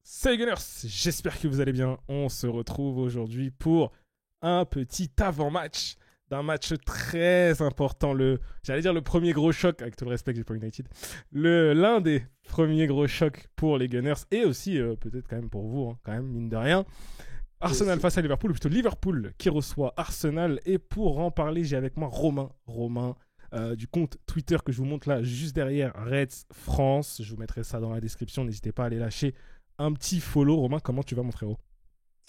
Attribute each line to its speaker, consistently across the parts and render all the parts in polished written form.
Speaker 1: Salut Gunners, j'espère que vous allez bien. On se retrouve aujourd'hui pour un petit avant-match d'un match très important. J'allais dire le premier gros choc, avec tout le respect que j'ai pour United. L'un des premiers gros chocs pour les Gunners et aussi peut-être quand même pour vous, hein, quand même, mine de rien. Arsenal face à Liverpool, ou plutôt Liverpool qui reçoit Arsenal. Et pour en parler, j'ai avec moi Romain du compte Twitter que je vous montre là juste derrière, Reds France. Je vous mettrai ça dans la description, n'hésitez pas à aller lâcher un petit follow. Romain, comment tu vas mon frérot?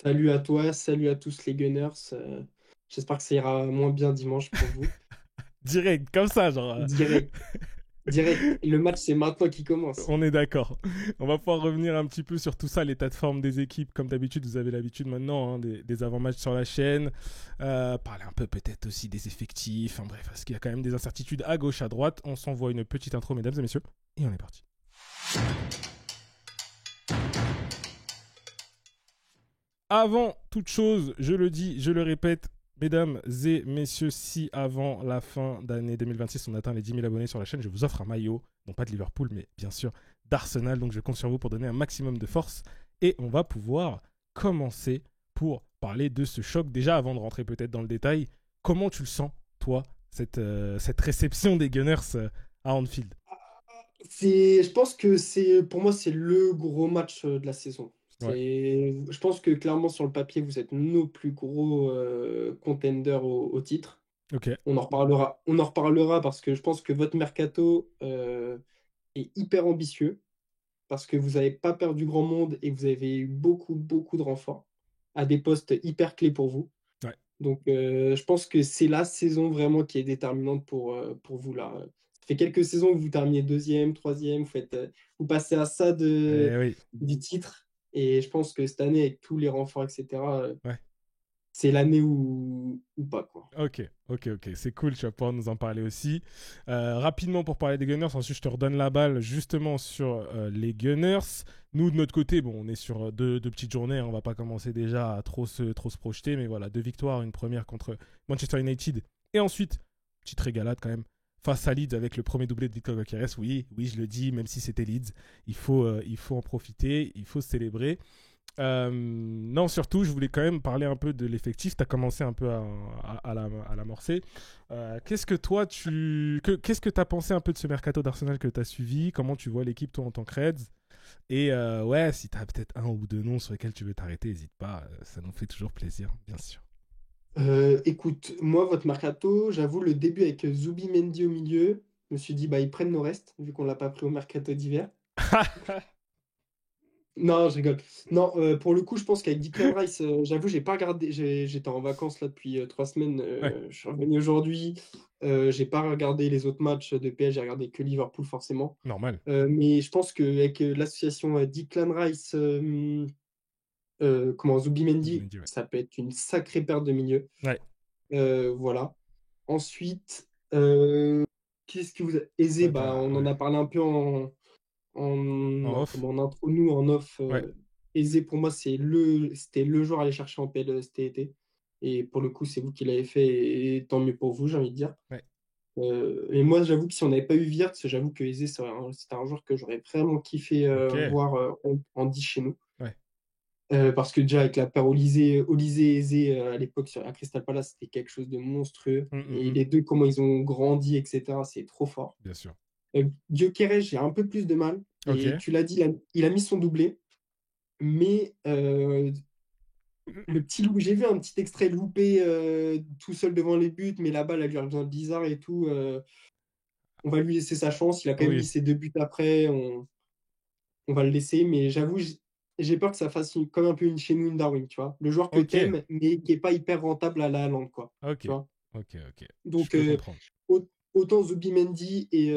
Speaker 2: Salut à toi, salut à tous les Gunners. J'espère que ça ira moins bien dimanche pour vous.
Speaker 1: Direct, comme ça, genre.
Speaker 2: Direct, direct. Le match, c'est maintenant qui commence.
Speaker 1: On est d'accord. On va pouvoir revenir un petit peu sur tout ça, l'état de forme des équipes. Comme d'habitude, vous avez l'habitude maintenant hein, des avant-matchs sur la chaîne. Parler un peu peut-être aussi des effectifs. Bref, parce qu'il y a quand même des incertitudes à gauche, à droite. On s'envoie une petite intro, mesdames et messieurs. Et on est parti. Avant toute chose, je le dis, je le répète, mesdames et messieurs, si avant la fin d'année 2026, on atteint les 10 000 abonnés sur la chaîne, je vous offre un maillot, non pas de Liverpool, mais bien sûr d'Arsenal. Donc je compte sur vous pour donner un maximum de force. Et on va pouvoir commencer pour parler de ce choc. Déjà, avant de rentrer peut-être dans le détail, comment tu le sens, toi, cette réception des Gunners à Anfield?
Speaker 2: Je pense que pour moi, c'est le gros match de la saison.
Speaker 1: Ouais,
Speaker 2: Je pense que clairement, sur le papier, vous êtes nos plus gros contenders au titre.
Speaker 1: ok.
Speaker 2: On en reparlera parce que je pense que votre mercato est hyper ambitieux parce que vous n'avez pas perdu grand monde et vous avez eu beaucoup, beaucoup de renforts à des postes hyper clés pour vous.
Speaker 1: Ouais.
Speaker 2: Donc, je pense que c'est la saison vraiment qui est déterminante pour vous là. Ça fait quelques saisons que vous terminez deuxième, troisième, vous passez à ça
Speaker 1: Eh oui.
Speaker 2: du titre. Et je pense que cette année, avec tous les renforts, etc.,
Speaker 1: Ouais.
Speaker 2: c'est l'année ou pas, quoi.
Speaker 1: Ok, c'est cool, tu vas pouvoir nous en parler aussi. Rapidement pour parler des Gunners, ensuite je te redonne la balle justement sur les Gunners. Nous de notre côté, bon, on est sur deux petites journées, hein, on va pas commencer déjà à trop se projeter, mais voilà, 2 victoires, une première contre Manchester United, et ensuite, petite régalade quand même, face à Leeds avec le premier doublé de Victor Gyökeres. Oui, je le dis, même si c'était Leeds, il faut en profiter, il faut célébrer. Non, surtout, je voulais quand même parler un peu de l'effectif. Tu as commencé un peu à l'amorcer. Qu'est-ce que tu as pensé un peu de ce mercato d'Arsenal que tu as suivi? Comment tu vois l'équipe, toi, en tant que Reds? Et ouais, si tu as peut-être un ou deux noms sur lesquels tu veux t'arrêter, n'hésite pas. Ça nous fait toujours plaisir, bien sûr.
Speaker 2: Écoute, moi, votre mercato, j'avoue, le début avec Zubimendi au milieu, je me suis dit, bah, ils prennent nos restes, vu qu'on l'a pas pris au mercato d'hiver. Non, je rigole. Non, pour le coup, je pense qu'avec Declan Rice, j'avoue, j'ai pas regardé. J'étais en vacances là depuis 3 semaines.
Speaker 1: Ouais,
Speaker 2: Je suis revenu aujourd'hui. J'ai pas regardé les autres matchs de PSG. J'ai regardé que Liverpool forcément.
Speaker 1: normal.
Speaker 2: Mais je pense qu'avec l'association Declan Rice, comment Zubimendi,
Speaker 1: Zubimendi, ouais.
Speaker 2: ça peut être une sacrée perte de milieu.
Speaker 1: Ouais,
Speaker 2: Voilà. Ensuite, qu'est-ce que vous Eze,
Speaker 1: ouais,
Speaker 2: bah, on en
Speaker 1: ouais.
Speaker 2: a parlé un peu
Speaker 1: En off.
Speaker 2: comment, en intro, nous, en off.
Speaker 1: Ouais,
Speaker 2: Eze, pour moi, c'était le joueur à aller chercher en PL cet été. Et pour le coup, c'est vous qui l'avez fait, et tant mieux pour vous, j'ai envie de dire.
Speaker 1: ouais.
Speaker 2: Et moi, j'avoue que si on n'avait pas eu Wirtz, j'avoue que Eze, c'était un joueur que j'aurais vraiment kiffé
Speaker 1: Ok.
Speaker 2: voir en 10 chez nous.
Speaker 1: Ouais.
Speaker 2: Parce que déjà, avec la paire Olysée et Eze à l'époque à Crystal Palace, c'était quelque chose de monstrueux. Et
Speaker 1: Mm.
Speaker 2: les deux, comment ils ont grandi, etc., c'est trop fort.
Speaker 1: Bien sûr.
Speaker 2: Gyökeres, j'ai un peu plus de mal. Et
Speaker 1: Ok.
Speaker 2: tu l'as dit, il a mis son doublé. Mais le petit loup, j'ai vu un petit extrait loupé tout seul devant les buts, mais la balle, elle lui revient bizarre et tout. On va lui laisser sa chance. Il a quand même mis
Speaker 1: Oui.
Speaker 2: ses 2 buts après. On va le laisser. Mais j'avoue, j'ai peur que ça fasse comme un peu une chez nous, une Darwin, tu vois. Le joueur que
Speaker 1: Ok.
Speaker 2: t'aimes, mais qui n'est pas hyper rentable à la Haaland, quoi.
Speaker 1: Ok.
Speaker 2: Tu vois.
Speaker 1: Ok. Je
Speaker 2: Donc,
Speaker 1: peux comprendre.
Speaker 2: autant Zubimendi et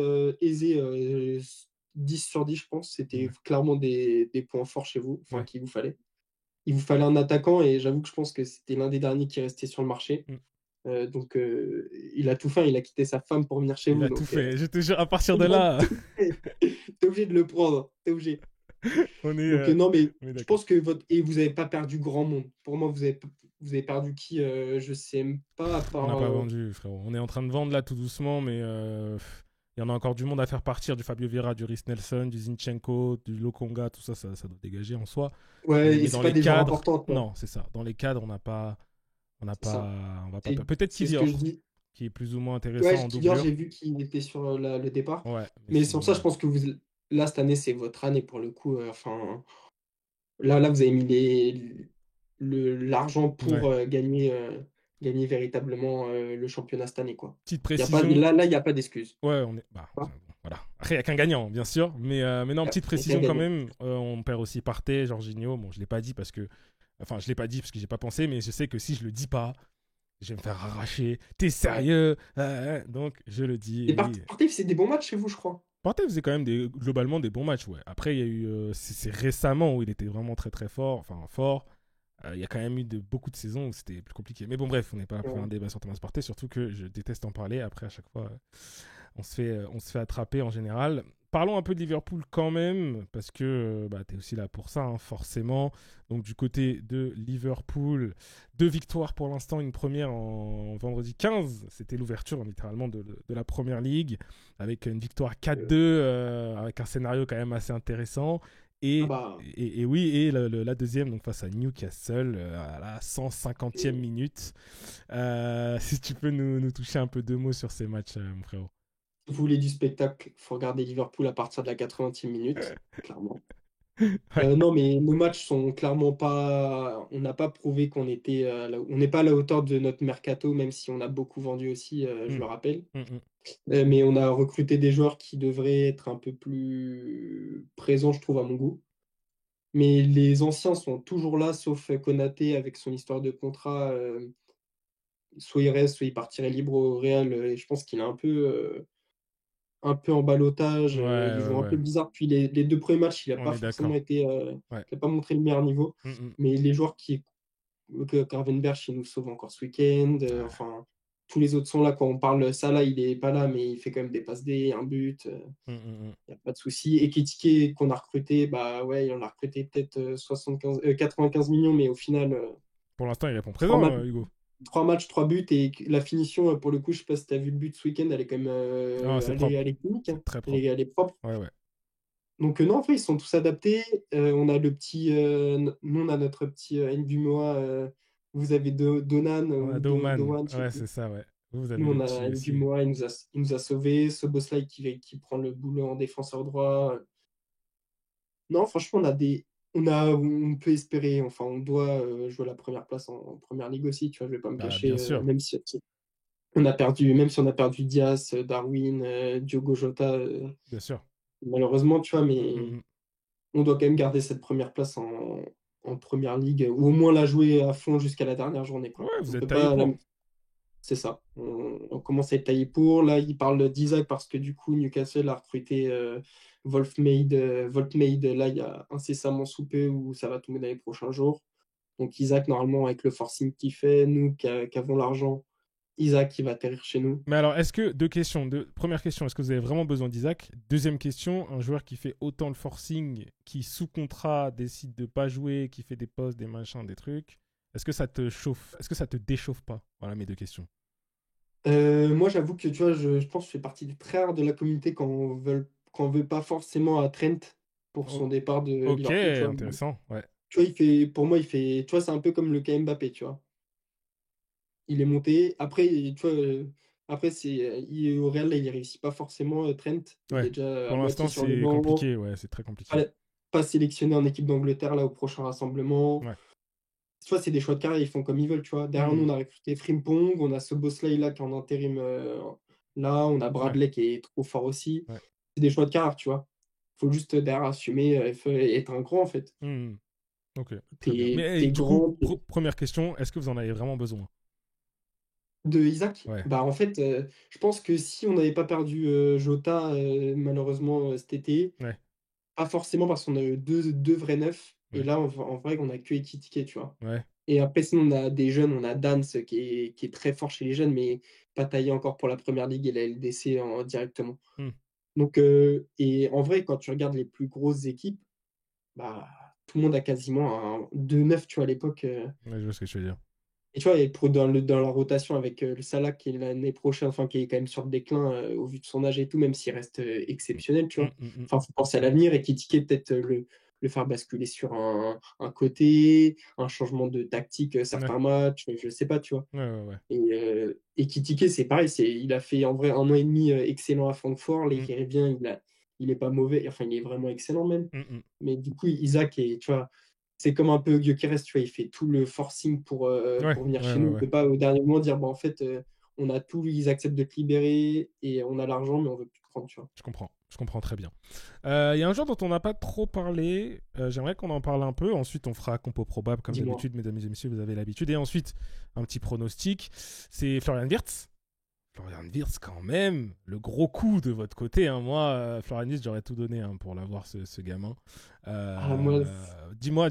Speaker 2: Eze, 10 sur 10, je pense, c'était
Speaker 1: Ouais.
Speaker 2: clairement des points forts chez vous, enfin,
Speaker 1: Ouais.
Speaker 2: qu'il vous fallait. Il vous fallait un attaquant et j'avoue que je pense que c'était l'un des derniers qui restait sur le marché.
Speaker 1: Mm.
Speaker 2: Donc, il a tout fait, il a quitté sa femme pour venir chez
Speaker 1: Il
Speaker 2: vous.
Speaker 1: a tout
Speaker 2: Donc,
Speaker 1: fait. Je te jure, à partir de là,
Speaker 2: t'es obligé de le prendre. T'es obligé.
Speaker 1: on est,
Speaker 2: Donc, non, mais
Speaker 1: on est
Speaker 2: je
Speaker 1: d'accord.
Speaker 2: pense que et vous n'avez pas perdu grand monde. Pour moi, vous avez perdu qui Je sais même pas, à
Speaker 1: On n'a
Speaker 2: part.
Speaker 1: pas vendu, frérot. On est en train de vendre là tout doucement, mais il y en a encore du monde à faire partir, du Fabio Vieira, du Rhys Nelson, du Zinchenko, du Lokonga, tout ça, ça doit dégager en soi.
Speaker 2: Ouais, et
Speaker 1: Mais
Speaker 2: c'est
Speaker 1: dans
Speaker 2: pas
Speaker 1: les
Speaker 2: des joueurs
Speaker 1: cadres,
Speaker 2: importants, quoi.
Speaker 1: non, c'est ça. Dans les cadres,
Speaker 2: C'est ça.
Speaker 1: on va pas
Speaker 2: C'est
Speaker 1: peut-être
Speaker 2: c'est ce que je
Speaker 1: Kivior,
Speaker 2: dis.
Speaker 1: qui est plus ou moins
Speaker 2: Ouais,
Speaker 1: intéressant en
Speaker 2: Kivior,
Speaker 1: doublure.
Speaker 2: j'ai vu qu'il était sur le départ.
Speaker 1: Ouais, mais
Speaker 2: Mais c'est pour ça, je
Speaker 1: sinon,
Speaker 2: pense que là, cette année, c'est votre année pour le coup. Enfin, là, vous avez mis l'argent
Speaker 1: ouais.
Speaker 2: pour gagner véritablement le championnat cette année, quoi.
Speaker 1: Petite
Speaker 2: Y a pas,
Speaker 1: précision.
Speaker 2: là, il n'y a pas d'excuse.
Speaker 1: Ouais, on est. Bah,
Speaker 2: Hein.
Speaker 1: voilà. Après, il n'y a qu'un gagnant, bien sûr. Mais non, petite
Speaker 2: Y a qu'un
Speaker 1: précision quand
Speaker 2: gagnant.
Speaker 1: même. On perd aussi Partey, Jorginho. Bon, je ne l'ai pas dit parce que. Enfin, je l'ai pas dit parce que j'ai pas pensé, mais je sais que si je le dis pas, je vais me faire arracher. T'es
Speaker 2: Ouais.
Speaker 1: sérieux? Donc, je le dis,
Speaker 2: Et
Speaker 1: oui.
Speaker 2: Partey, c'est des bons matchs chez vous, je crois.
Speaker 1: Partey faisait quand même globalement des bons matchs, ouais. Après, il y a eu. C'est récemment où il était vraiment très très fort. Enfin, fort. Il y a quand même eu beaucoup de saisons où c'était plus compliqué. Mais bon, bref, on n'est pas là pour faire un
Speaker 2: Ouais.
Speaker 1: débat sur Thomas Partey, surtout que je déteste en parler. Après, à chaque fois, on se fait attraper en général. Parlons un peu de Liverpool quand même, parce que bah, tu es aussi là pour ça, hein, forcément. Donc du côté de Liverpool, 2 victoires pour l'instant, une première en vendredi 15, c'était l'ouverture littéralement de la Première Ligue, avec une victoire 4-2,
Speaker 2: Euh,
Speaker 1: avec un scénario quand même assez intéressant.
Speaker 2: ah
Speaker 1: Et,
Speaker 2: bah,
Speaker 1: et oui, et la deuxième, donc face à Newcastle, à la 150e
Speaker 2: c'est-
Speaker 1: minute. Si tu peux nous toucher un peu 2 mots sur ces matchs, mon frérot.
Speaker 2: si vous voulez du spectacle, faut regarder Liverpool à partir de la 80e minute, clairement.
Speaker 1: Ouais.
Speaker 2: Non, mais nos matchs sont clairement pas. On n'a pas prouvé qu'on était. On n'est pas à la hauteur de notre mercato, même si on a beaucoup vendu aussi, je
Speaker 1: Mm,
Speaker 2: le rappelle.
Speaker 1: mm, mm.
Speaker 2: Mais on a recruté des joueurs qui devraient être un peu plus présents, je trouve, à mon goût. Mais les anciens sont toujours là, sauf Konaté avec son histoire de contrat. Soit il reste, soit il partirait libre au Real. Et je pense qu'il est un peu en ballottage.
Speaker 1: Ouais,
Speaker 2: Il
Speaker 1: ouais,
Speaker 2: joue un
Speaker 1: ouais.
Speaker 2: peu bizarre. Puis les 2 premiers matchs, il n'a
Speaker 1: On
Speaker 2: pas
Speaker 1: est
Speaker 2: forcément
Speaker 1: d'accord.
Speaker 2: été.
Speaker 1: Ouais.
Speaker 2: Il n'a pas montré le meilleur niveau.
Speaker 1: Mm, mm.
Speaker 2: Mais les joueurs que Gravenberch, il nous sauve encore ce week-end.
Speaker 1: Ouais.
Speaker 2: Enfin, tous les autres sont là. Quand on parle Salah, il est pas là, mais il fait quand même des passes D, un but.
Speaker 1: Mm, mm, mm.
Speaker 2: Il n'y a pas de souci. Et Ekitike, qu'on a recruté, bah ouais, il en a recruté peut-être 95 millions, mais au final,
Speaker 1: Pour l'instant, il répond
Speaker 2: 3
Speaker 1: présent,
Speaker 2: matchs,
Speaker 1: Hugo.
Speaker 2: 3 matchs, 3 buts. Et la finition, pour le coup, je sais pas si tu as vu le but ce week-end, elle est quand même
Speaker 1: Ah, c'est propre.
Speaker 2: elle est clinique, hein.
Speaker 1: C'est très
Speaker 2: Elle
Speaker 1: propre.
Speaker 2: elle est propre.
Speaker 1: Ouais, ouais.
Speaker 2: Donc non, en fait, ils sont tous adaptés. On a le petit, nous, on a notre petit Ndumoa. Vous avez Donan
Speaker 1: On a
Speaker 2: ou
Speaker 1: Doman.
Speaker 2: Doan, je sais
Speaker 1: Ouais,
Speaker 2: plus.
Speaker 1: c'est ça, ouais. Vous avez
Speaker 2: Nous,
Speaker 1: le
Speaker 2: on a
Speaker 1: petit aussi.
Speaker 2: Ndumoa, il nous a sauvés. Soboslai qui prend le boulot en défenseur droit. Non, franchement, on peut espérer, enfin, on doit jouer la première place en première ligue aussi. Tu vois, je vais pas me
Speaker 1: Bah,
Speaker 2: cacher,
Speaker 1: bien sûr.
Speaker 2: même si on a perdu Diaz, Darwin, Diogo Jota,
Speaker 1: Bien sûr.
Speaker 2: malheureusement, tu vois,
Speaker 1: Mm, mm,
Speaker 2: mais
Speaker 1: mm.
Speaker 2: on doit quand même garder cette première place en première ligue, ou au moins la jouer à fond jusqu'à la dernière journée, quoi.
Speaker 1: Ouais,
Speaker 2: On
Speaker 1: vous êtes
Speaker 2: peut
Speaker 1: taillé
Speaker 2: pas
Speaker 1: pour.
Speaker 2: C'est ça. On commence à être taillé pour. Là, il parle d'Isaac parce que du coup, Newcastle a recruté Wolfmade. Wolfmade, là, il y a incessamment sous peu où ça va tomber dans les prochains jours. Donc, Isaac, normalement, avec le forcing qu'il fait, nous qui avons l'argent, Isaac, qui va atterrir chez nous.
Speaker 1: Mais alors, est-ce que, 2 questions. Première question, est-ce que vous avez vraiment besoin d'Isaac? Deuxième question, un joueur qui fait autant le forcing, qui sous contrat décide de pas jouer, qui fait des postes, des machins, des trucs, est-ce que ça te chauffe? Est-ce que ça te déchauffe pas? Voilà mes 2 questions.
Speaker 2: Moi, j'avoue que tu vois, je pense que je fais partie des très rares de la communauté quand on veut pas forcément à Trent pour
Speaker 1: O-
Speaker 2: son départ de
Speaker 1: ok,
Speaker 2: Liverpool. Tu vois,
Speaker 1: intéressant, ouais.
Speaker 2: pour moi, tu vois, c'est un peu comme le cas Mbappé, tu vois. Il est monté. Après, tu vois, après, au Real, là, il ne réussit pas forcément, Trent. Il
Speaker 1: Ouais.
Speaker 2: est déjà à
Speaker 1: Pour
Speaker 2: moitié
Speaker 1: l'instant,
Speaker 2: sur le
Speaker 1: c'est
Speaker 2: banc.
Speaker 1: compliqué, ouais, c'est très compliqué.
Speaker 2: Pas, pas sélectionné en équipe d'Angleterre, là, au prochain rassemblement.
Speaker 1: Ouais.
Speaker 2: Tu vois, c'est des choix de carrière, ils font comme ils veulent, tu vois. Derrière nous,
Speaker 1: Hmm,
Speaker 2: on a recruté Frimpong, on a ce Bosley, là, qui est en intérim, là. On a
Speaker 1: ouais,
Speaker 2: Bradley, qui est trop fort aussi.
Speaker 1: ouais.
Speaker 2: C'est des choix de carrière, tu vois. Faut juste, derrière, assumer, être un grand, en fait.
Speaker 1: Hmm, ok, très bien.
Speaker 2: T'es,
Speaker 1: Mais
Speaker 2: t'es
Speaker 1: du coup,
Speaker 2: grand,
Speaker 1: première question, est-ce que vous en avez vraiment besoin?
Speaker 2: de Isaac?
Speaker 1: Ouais,
Speaker 2: Bah, en fait, je pense que si on n'avait pas perdu Jota, malheureusement, cet été,
Speaker 1: ouais,
Speaker 2: pas forcément parce qu'on a eu deux vrais neufs, et
Speaker 1: ouais,
Speaker 2: là, en vrai, on a que Ekitike, tu vois.
Speaker 1: ouais.
Speaker 2: Et après, sinon, on a des jeunes, on a Dance qui est très fort chez les jeunes, mais pas taillé encore pour la première ligue et la LDC directement.
Speaker 1: Hmm,
Speaker 2: Donc, et en vrai, quand tu regardes les plus grosses équipes, bah, tout le monde a quasiment un 2-9, tu vois, à l'époque.
Speaker 1: ouais, je vois ce que tu veux dire.
Speaker 2: Et tu vois, et dans la rotation avec le Salah qui est l'année prochaine, enfin qui est quand même sur le déclin au vu de son âge et tout, même s'il reste
Speaker 1: Mm,
Speaker 2: exceptionnel, tu
Speaker 1: mm,
Speaker 2: vois.
Speaker 1: mm, mm.
Speaker 2: Enfin, faut penser à l'avenir et critiquer peut-être le faire basculer sur un côté, un changement de tactique
Speaker 1: Ouais,
Speaker 2: certains matchs, je sais pas, tu vois.
Speaker 1: ouais, ouais, ouais.
Speaker 2: Et Kitike, c'est pareil, il a fait en vrai 1 an et demi excellent à Francfort. Là,
Speaker 1: Mm,
Speaker 2: il revient, il est pas mauvais, enfin, il est vraiment excellent même.
Speaker 1: mm, mm.
Speaker 2: Mais du coup, Isaac, tu vois, c'est comme un peu Gyökeres, tu vois, il fait tout le forcing
Speaker 1: Ouais,
Speaker 2: pour venir
Speaker 1: ouais,
Speaker 2: chez
Speaker 1: ouais,
Speaker 2: nous. Il
Speaker 1: ouais.
Speaker 2: peut pas au dernier moment dire, bah, en fait, on a tout, ils acceptent de te libérer et on a l'argent, mais on veut plus te prendre, tu vois.
Speaker 1: Je comprends très bien. Il y a un joueur dont on n'a pas trop parlé. J'aimerais qu'on en parle un peu. Ensuite, on fera compo probable, comme
Speaker 2: Dis-moi.
Speaker 1: d'habitude, mesdames et messieurs, vous avez l'habitude. Et ensuite, un petit pronostic. C'est Florian Wirtz. Florian Wirtz, quand même, le gros coup de votre côté. Hein. Moi, Florian Wirtz, j'aurais tout donné hein, pour l'avoir, ce gamin.
Speaker 2: Ah, moi,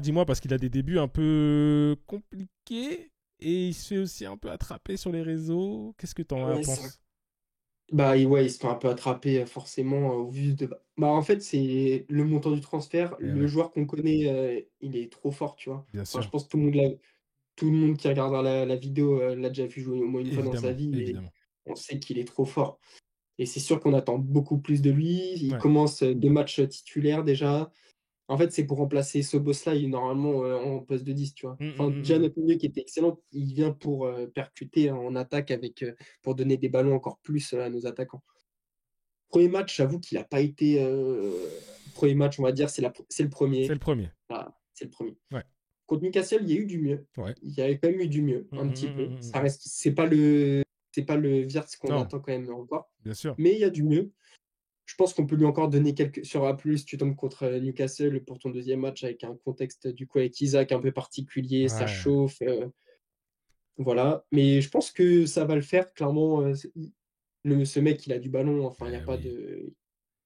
Speaker 1: Dis-moi, parce qu'il a des débuts un peu compliqués et il se fait aussi un peu attraper sur les réseaux. Qu'est-ce que t'en
Speaker 2: ouais, ça.
Speaker 1: penses?
Speaker 2: Bah, ouais, ils se font un peu attraper forcément au vu de. Bah, en fait, c'est le montant du transfert.
Speaker 1: Eh
Speaker 2: Le
Speaker 1: ouais,
Speaker 2: joueur qu'on connaît, il est trop fort, tu vois.
Speaker 1: bien
Speaker 2: Enfin, je
Speaker 1: sûr.
Speaker 2: pense que tout le monde qui regardera la vidéo l'a déjà vu jouer au moins une fois dans sa
Speaker 1: Évidemment,
Speaker 2: vie et
Speaker 1: évidemment.
Speaker 2: on sait qu'il est trop fort. Et c'est sûr qu'on attend beaucoup plus de lui. Il
Speaker 1: Ouais.
Speaker 2: commence 2 matchs titulaires déjà. En fait, c'est pour remplacer Szoboszlai normalement en poste de 10, tu vois.
Speaker 1: Mm,
Speaker 2: Enfin,
Speaker 1: mm, mm,
Speaker 2: déjà
Speaker 1: mm.
Speaker 2: notre milieu qui était excellent, il vient pour percuter en attaque pour donner des ballons encore plus à nos attaquants. Premier match, j'avoue qu'il a pas été, 1er match, on va dire, c'est le
Speaker 1: C'est
Speaker 2: premier.
Speaker 1: le premier.
Speaker 2: Ah, c'est le premier.
Speaker 1: Ouais.
Speaker 2: Contre Newcastle, il y a eu du mieux.
Speaker 1: Ouais.
Speaker 2: Il y avait quand même eu du mieux,
Speaker 1: Mm,
Speaker 2: un
Speaker 1: mm,
Speaker 2: petit
Speaker 1: mm,
Speaker 2: peu.
Speaker 1: mm,
Speaker 2: Ça
Speaker 1: mm.
Speaker 2: reste c'est pas le Wirtz qu'on
Speaker 1: Non,
Speaker 2: attend quand même encore,
Speaker 1: bien sûr.
Speaker 2: mais il y a du mieux. Je pense qu'on peut lui encore donner quelques sur A+, tu tombes contre Newcastle pour ton deuxième match avec un contexte, du coup, avec Isaac un peu particulier, ça
Speaker 1: Ouais.
Speaker 2: chauffe, voilà. Mais je pense que ça va le faire, clairement, ce mec, il a du ballon, enfin,
Speaker 1: Eh oui,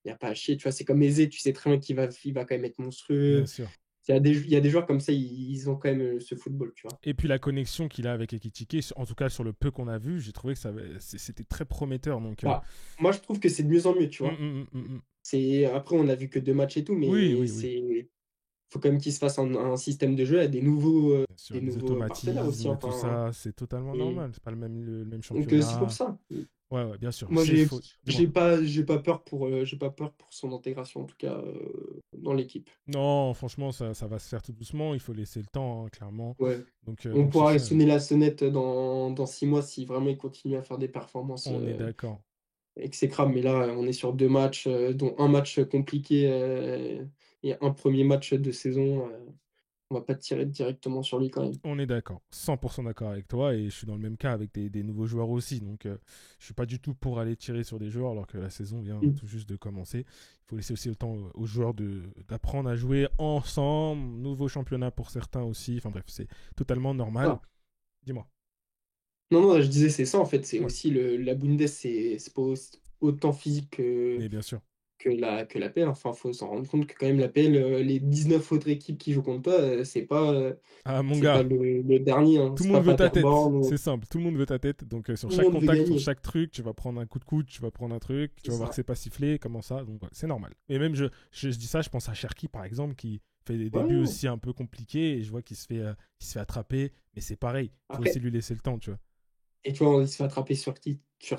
Speaker 2: il y a pas à chier, tu vois? C'est comme Eze, tu sais très bien qu'il va quand même être
Speaker 1: bien
Speaker 2: monstrueux.
Speaker 1: sûr.
Speaker 2: Il y a des joueurs comme ça, ils ont quand même ce football, tu vois?
Speaker 1: Et puis la connexion qu'il a avec Ekitike, en tout cas sur le peu qu'on a vu, j'ai trouvé que c'était très prometteur. Donc,
Speaker 2: Bah, moi, je trouve que c'est de mieux en mieux, tu vois?
Speaker 1: mm.
Speaker 2: Après, on a vu que 2 matchs et tout,
Speaker 1: Oui,
Speaker 2: mais
Speaker 1: oui, oui.
Speaker 2: faut quand même qu'il se fasse un système de jeu à
Speaker 1: Bien sûr,
Speaker 2: des
Speaker 1: les
Speaker 2: nouveaux partenaires aussi,
Speaker 1: automatismes, tout
Speaker 2: enfin.
Speaker 1: ça, c'est totalement
Speaker 2: Et
Speaker 1: normal. C'est pas le même
Speaker 2: donc, c'est pour
Speaker 1: championnat.
Speaker 2: ça.
Speaker 1: Ouais, ouais, bien sûr.
Speaker 2: Moi,
Speaker 1: C'est faux. Dis-moi.
Speaker 2: j'ai pas peur pour son intégration, en tout cas, dans l'équipe.
Speaker 1: Non, franchement, ça va se faire tout doucement. Il faut laisser le temps, hein, clairement.
Speaker 2: Ouais. On
Speaker 1: Donc sur
Speaker 2: pourra
Speaker 1: ça,
Speaker 2: sonner la sonnette dans 6 mois si vraiment il continue à faire des performances
Speaker 1: on est d'accord.
Speaker 2: exécrables. Mais là, on est sur 2 matchs, dont un match compliqué et un premier match de saison. On va pas tirer directement sur lui quand même.
Speaker 1: On est d'accord, 100% d'accord avec toi, et je suis dans le même cas avec des nouveaux joueurs aussi. Donc, je suis pas du tout pour aller tirer sur des joueurs alors que la saison vient
Speaker 2: Mm.
Speaker 1: tout juste de commencer. Il faut laisser aussi le temps aux joueurs d'apprendre à jouer ensemble. Nouveau championnat pour certains aussi. Enfin bref, c'est totalement normal.
Speaker 2: Ah.
Speaker 1: Dis-moi.
Speaker 2: Non, non, je disais, c'est ça en fait. C'est
Speaker 1: Ouais,
Speaker 2: aussi la Bundes, c'est pas autant physique
Speaker 1: mais bien sûr.
Speaker 2: que la PL. Enfin, faut s'en rendre compte que quand même la PL, les 19 autres équipes qui jouent contre toi,
Speaker 1: Ah, mon
Speaker 2: c'est pas
Speaker 1: gars,
Speaker 2: le dernier, hein.
Speaker 1: tout le
Speaker 2: C'est pas
Speaker 1: monde veut ta tête.
Speaker 2: Paderborn,
Speaker 1: C'est simple, tout le monde veut ta tête. Donc, sur
Speaker 2: tout le
Speaker 1: chaque
Speaker 2: monde veut
Speaker 1: contact, sur
Speaker 2: gagner.
Speaker 1: chaque truc, tu vas prendre un coup de coude, tu vas prendre un truc, tu
Speaker 2: C'est
Speaker 1: vas voir que
Speaker 2: ça.
Speaker 1: c'est pas sifflé, comment ça. Donc, ouais, c'est normal. Et même, je dis ça, je pense à Cherki, par exemple, qui fait des débuts
Speaker 2: Ouais.
Speaker 1: aussi un peu compliqués et je vois qu'il se fait attraper. Mais c'est pareil, il faut aussi
Speaker 2: Après,
Speaker 1: lui laisser le temps, tu vois.
Speaker 2: et tu vois, il se fait attraper sur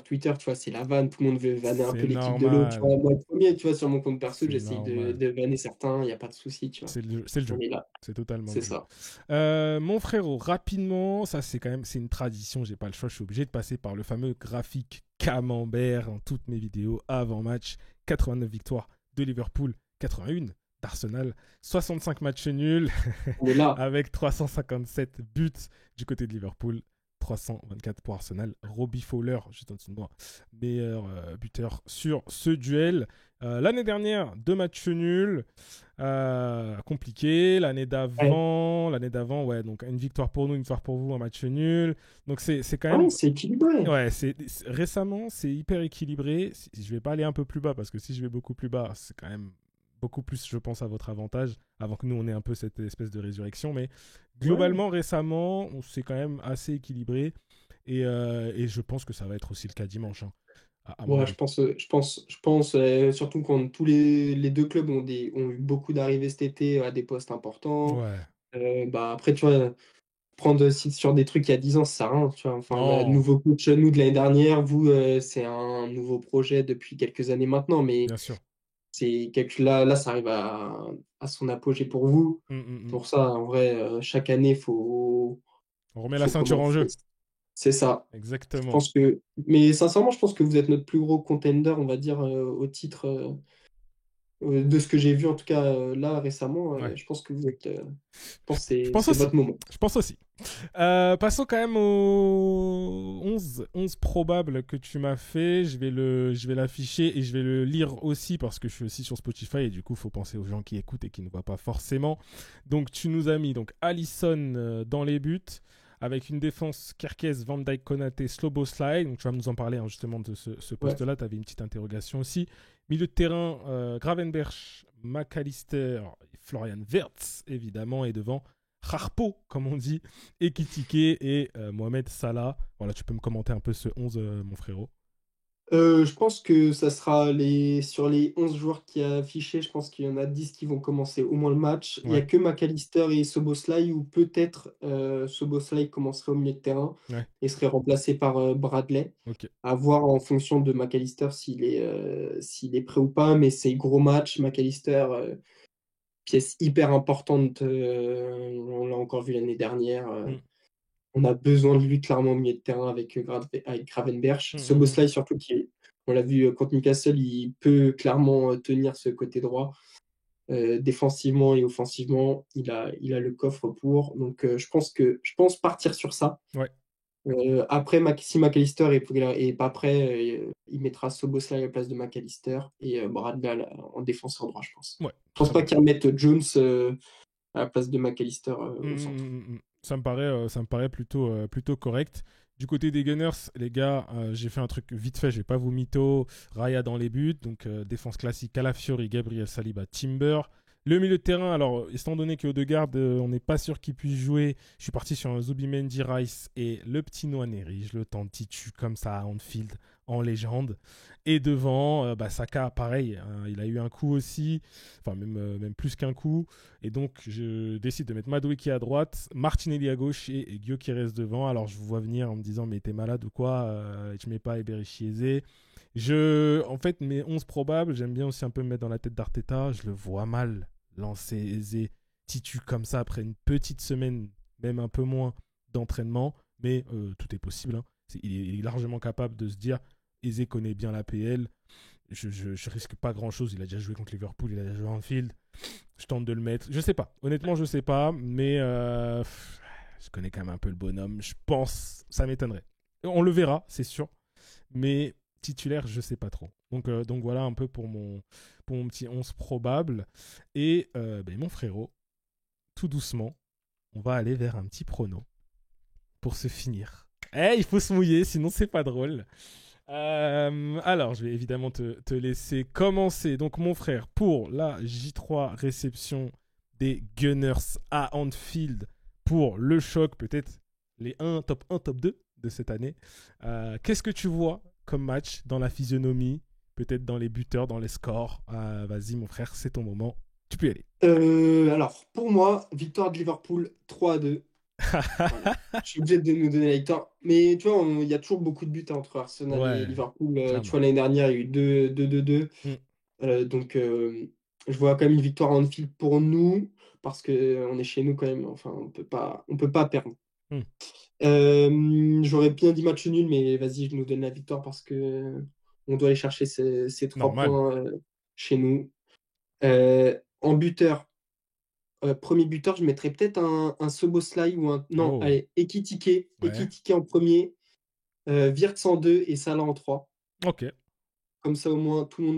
Speaker 2: Twitter, tu vois, c'est la vanne, tout le monde veut vanner un
Speaker 1: C'est
Speaker 2: peu l'équipe de l'autre. Tu vois,
Speaker 1: normal.
Speaker 2: moi, le premier, tu vois, sur mon compte perso,
Speaker 1: C'est
Speaker 2: j'essaye
Speaker 1: normal.
Speaker 2: de vanner certains, il n'y a pas de souci, tu vois.
Speaker 1: C'est le
Speaker 2: On
Speaker 1: jeu.
Speaker 2: est là,
Speaker 1: C'est totalement le
Speaker 2: c'est
Speaker 1: jeu.
Speaker 2: ça.
Speaker 1: Mon frérot, rapidement, ça c'est une tradition, j'ai pas le choix, je suis obligé de passer par le fameux graphique camembert dans toutes mes vidéos avant match. 89 victoires de Liverpool, 81 d'Arsenal, 65 matchs nuls
Speaker 2: On est là.
Speaker 1: avec 357 buts du côté de Liverpool. 324 pour Arsenal. Robbie Fowler, juste en dessous de moi, meilleur buteur sur ce duel. L'année dernière, 2 matchs nuls. Compliqué.
Speaker 2: Ouais,
Speaker 1: L'année d'avant, ouais, donc une victoire pour nous, une victoire pour vous, un match nul. Donc c'est quand
Speaker 2: ouais,
Speaker 1: même,
Speaker 2: c'est équilibré.
Speaker 1: ouais, récemment, c'est hyper équilibré. Je vais pas aller un peu plus bas parce que si je vais beaucoup plus bas, c'est quand même beaucoup plus, je pense, à votre avantage, avant que nous on ait un peu cette espèce de résurrection. Mais
Speaker 2: Ouais.
Speaker 1: globalement, récemment, c'est quand même assez équilibré et je pense que ça va être aussi le cas dimanche, hein, à mon
Speaker 2: Ouais,
Speaker 1: avis.
Speaker 2: je pense surtout quand tous les deux clubs ont eu beaucoup d'arrivées cet été à des postes importants.
Speaker 1: Ouais,
Speaker 2: Bah après, tu vois. prendre aussi sur des trucs il y a 10 ans, ça sert à rien, tu vois. Enfin, le
Speaker 1: Non,
Speaker 2: nouveau coach, nous, de l'année dernière, vous, c'est un nouveau projet depuis quelques années maintenant, mais
Speaker 1: bien sûr.
Speaker 2: là, ça arrive à son apogée pour vous.
Speaker 1: Mm, mm, mm.
Speaker 2: Pour ça, en vrai, chaque année,
Speaker 1: On remet la
Speaker 2: faut
Speaker 1: ceinture en jeu.
Speaker 2: commencer. C'est ça. Je
Speaker 1: Exactement.
Speaker 2: pense que, mais sincèrement, je pense que vous êtes notre plus gros contender, on va dire, au titre, de ce que j'ai vu, en tout cas, là, récemment.
Speaker 1: Ouais.
Speaker 2: Je pense que vous êtes, je pense que
Speaker 1: Je
Speaker 2: c'est
Speaker 1: pense
Speaker 2: c'est
Speaker 1: aussi.
Speaker 2: votre moment.
Speaker 1: Je pense aussi. Passons quand même aux 11 probables que tu m'as fait. Je vais l'afficher et je vais le lire aussi parce que je suis aussi sur Spotify et du coup, il faut penser aux gens qui écoutent et qui ne voient pas forcément. Donc, tu nous as mis donc Alisson dans les buts avec une défense Kerkez, Van Dijk, Konaté, Sloboslai. Donc, tu vas nous en parler hein, justement de ce
Speaker 2: Ouais.
Speaker 1: poste-là. Tu avais une petite interrogation aussi. Milieu de terrain, Gravenberch, McAllister, Florian Wirtz, évidemment, et devant Harpo, comme on dit, Ekitike et Mohamed Salah. Voilà, tu peux me commenter un peu ce 11, mon frérot.
Speaker 2: Je pense que ça sera sur les 11 joueurs qui a affiché, je pense qu'il y en a 10 qui vont commencer au moins le match. Il y a
Speaker 1: Ouais,
Speaker 2: que McAllister et Szoboszlai ou peut-être Szoboszlai commencerait au milieu de terrain
Speaker 1: ouais,
Speaker 2: et serait remplacé par Bradley.
Speaker 1: ok.
Speaker 2: À voir en fonction de McAllister s'il est prêt ou pas, mais c'est gros match. McAllister, pièce hyper importante, on l'a encore vu l'année dernière.
Speaker 1: Mm,
Speaker 2: On a besoin de lui clairement au milieu de terrain avec Gravenberch.
Speaker 1: mm, mm, mm.
Speaker 2: Szoboszlai surtout, on l'a vu contre Newcastle, il peut clairement tenir ce côté droit. Défensivement et offensivement, il a le coffre pour. Donc je pense partir sur ça.
Speaker 1: Ouais,
Speaker 2: Après, si McAllister est pas prêt, il mettra Szoboszlai à la place de McAllister et Bradley en défenseur droit, je pense.
Speaker 1: ouais,
Speaker 2: Je pense
Speaker 1: très
Speaker 2: pas
Speaker 1: bien.
Speaker 2: qu'ils remettent Jones à la place de McAllister
Speaker 1: Mm,
Speaker 2: au centre.
Speaker 1: mm, mm, mm. Ça me paraît plutôt correct. Du côté des Gunners, les gars, j'ai fait un truc vite fait, je vais pas vous mytho. Raya dans les buts, donc défense classique, Calafiori, Gabriel Saliba, Timber. Le milieu de terrain, alors, étant donné qu'Odegaard, on n'est pas sûr qu'il puisse jouer, je suis parti sur un Zubimendi Rice et le petit Nwaneri, je le tente titu comme ça à Anfield, en légende. Et devant, Saka, pareil, hein, il a eu un coup aussi, enfin même plus qu'un coup. Et donc, je décide de mettre Madueke à droite, Martinelli à gauche et Gyökeres devant. Alors, je vous vois venir en me disant, mais t'es malade ou quoi Je mets pas Eberechi Eze. En fait, mes 11 probables, j'aime bien aussi un peu me mettre dans la tête d'Arteta. Je le vois mal lancer Eze Titu comme ça après une petite semaine, même un peu moins d'entraînement. Mais tout est possible. Hein. Il est largement capable de se dire, Eze connaît bien la PL. Je risque pas grand chose. Il a déjà joué contre Liverpool, il a déjà joué en field. Je tente de le mettre. Je sais pas. Honnêtement, je sais pas. Mais je connais quand même un peu le bonhomme. Je pense. Ça m'étonnerait. On le verra, c'est sûr. Mais titulaire, je sais pas trop. Donc voilà un peu pour mon petit 11 probable. Et mon frérot, tout doucement, on va aller vers un petit prono pour se finir. Il faut se mouiller, sinon c'est pas drôle. Alors, je vais évidemment te laisser commencer. Donc, mon frère, pour la J3 réception des Gunners à Anfield pour le choc, peut-être les top 1, top 2 de cette année. Qu'est-ce que tu vois comme match dans la physionomie, peut-être dans les buteurs, dans les scores? Vas-y, mon frère, c'est ton moment. Tu peux y aller.
Speaker 2: Alors, pour moi, victoire de Liverpool 3-2. Voilà. Je suis obligé de nous donner la victoire. Mais tu vois, il y a toujours beaucoup de buts entre Arsenal et
Speaker 1: Ouais,
Speaker 2: Liverpool. Tu
Speaker 1: clairement.
Speaker 2: vois, l'année dernière, il y a eu 2-2-2.
Speaker 1: Mm,
Speaker 2: Donc, je vois quand même une victoire en Anfield pour nous, parce qu'on est chez nous quand même. Enfin, on peut pas perdre.
Speaker 1: mm.
Speaker 2: J'aurais bien dit match nul, mais vas-y, je nous donne la victoire parce que on doit aller chercher ces 3
Speaker 1: Normal.
Speaker 2: points chez nous. En buteur, premier buteur, je mettrais peut-être un Szoboszlai ou un. Non,
Speaker 1: Oh,
Speaker 2: allez, Ekitike.
Speaker 1: ouais.
Speaker 2: Ekitike en premier, Wirtz en 2 et Salah en 3.
Speaker 1: Ok.
Speaker 2: Comme ça, au moins, tout le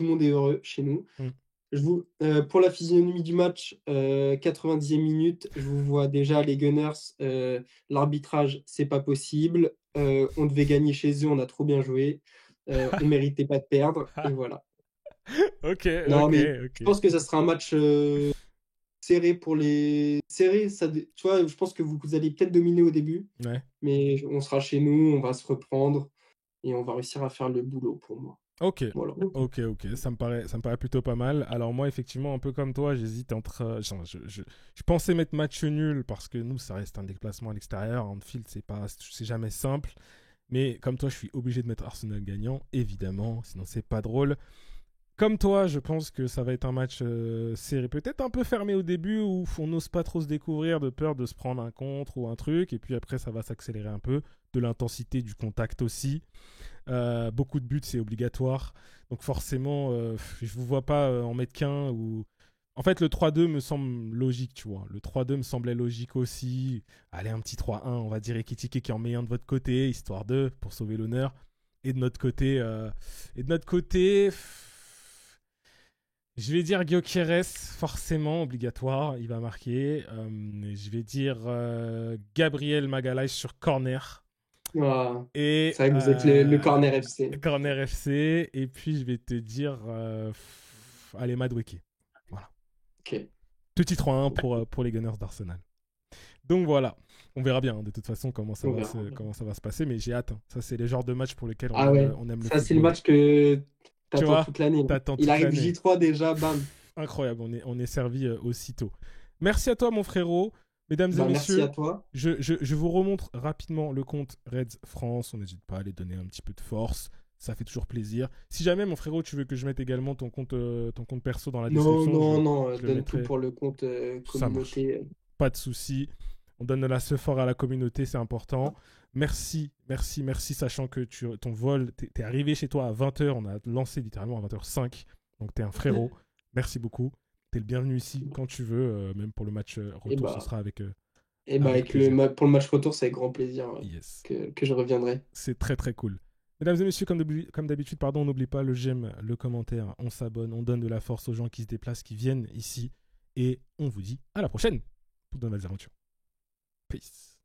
Speaker 2: monde est heureux chez nous.
Speaker 1: Mm.
Speaker 2: Pour la physionomie du match, 90e minute, je vous vois déjà les Gunners. L'arbitrage, c'est pas possible. On devait gagner chez eux, on a trop bien joué. On méritait pas de perdre, et voilà.
Speaker 1: Ok,
Speaker 2: Non,
Speaker 1: ok,
Speaker 2: mais
Speaker 1: ok.
Speaker 2: je pense que ça sera un match serré serré, tu vois, je pense que vous allez peut-être dominer au début,
Speaker 1: Ouais.
Speaker 2: mais on sera chez nous, on va se reprendre et on va réussir à faire le boulot pour moi.
Speaker 1: Ok,
Speaker 2: Voilà.
Speaker 1: ok, ça me paraît plutôt pas mal. Alors moi, effectivement, un peu comme toi, j'hésite entre... je pensais mettre match nul parce que nous, ça reste un déplacement à l'extérieur. Anfield, c'est jamais simple. Mais comme toi, je suis obligé de mettre Arsenal gagnant, évidemment, sinon c'est pas drôle. Comme toi, je pense que ça va être un match serré, peut-être un peu fermé au début où on n'ose pas trop se découvrir de peur de se prendre un contre ou un truc, et puis après ça va s'accélérer un peu, de l'intensité, du contact aussi. Beaucoup de buts, c'est obligatoire, donc forcément, je vous vois pas en mettre qu'un ou. En fait, le 3-2 me semble logique, tu vois. Le 3-2 me semblait logique aussi. Allez, un petit 3-1, on va dire Ekitike qui en met un de votre côté, histoire de, pour sauver l'honneur. Et de notre côté, je vais dire Gyökeres, forcément, obligatoire, il va marquer. Je vais dire Gabriel Magalhaes sur corner.
Speaker 2: Ah,
Speaker 1: Et
Speaker 2: c'est vrai que vous êtes le corner FC.
Speaker 1: corner FC. Et puis, je vais te dire, allez, Madueke. Voilà.
Speaker 2: Ok.
Speaker 1: Petit 3-1 pour les Gunners d'Arsenal. Donc voilà, on verra bien de toute façon
Speaker 2: On verra.
Speaker 1: comment ça va se passer, mais j'ai hâte. Hein. Ça, c'est les genres de matchs pour lesquels
Speaker 2: Ah ouais,
Speaker 1: on aime le
Speaker 2: ça c'est le
Speaker 1: football.
Speaker 2: match que
Speaker 1: Tu
Speaker 2: t'attends
Speaker 1: vois,
Speaker 2: toute l'année.
Speaker 1: t'attends
Speaker 2: Il
Speaker 1: toute
Speaker 2: arrive
Speaker 1: l'année.
Speaker 2: J3 déjà, bam.
Speaker 1: Incroyable, on est servi aussitôt. Merci à toi, mon frérot. Mesdames et
Speaker 2: Bah, merci à
Speaker 1: messieurs,
Speaker 2: toi.
Speaker 1: je vous remontre rapidement le compte Reds France. On n'hésite pas à aller donner un petit peu de force. Ça fait toujours plaisir. Si jamais, mon frérot, tu veux que je mette également ton compte perso dans la
Speaker 2: Non,
Speaker 1: description,
Speaker 2: non, non,
Speaker 1: je le
Speaker 2: donne tout
Speaker 1: mettrai.
Speaker 2: pour le compte
Speaker 1: Ça marche.
Speaker 2: communauté.
Speaker 1: Pas de souci. On donne de la sephore à la communauté, c'est important. Merci, sachant que ton vol, t'es arrivé chez toi à 20h, on a lancé littéralement à 20h05, donc t'es un frérot. Merci beaucoup. T'es le bienvenu ici quand tu veux, même pour le match
Speaker 2: Et
Speaker 1: retour, ce
Speaker 2: bah,
Speaker 1: sera avec,
Speaker 2: et bah
Speaker 1: avec
Speaker 2: avec
Speaker 1: plaisir.
Speaker 2: pour le match retour, c'est avec grand plaisir
Speaker 1: Yes,
Speaker 2: que je reviendrai.
Speaker 1: c'est très très cool. Mesdames et messieurs, comme d'habitude, pardon, on n'oublie pas le j'aime, le commentaire, on s'abonne, on donne de la force aux gens qui se déplacent, qui viennent ici, et on vous dit à la prochaine pour de nouvelles aventures. Peace.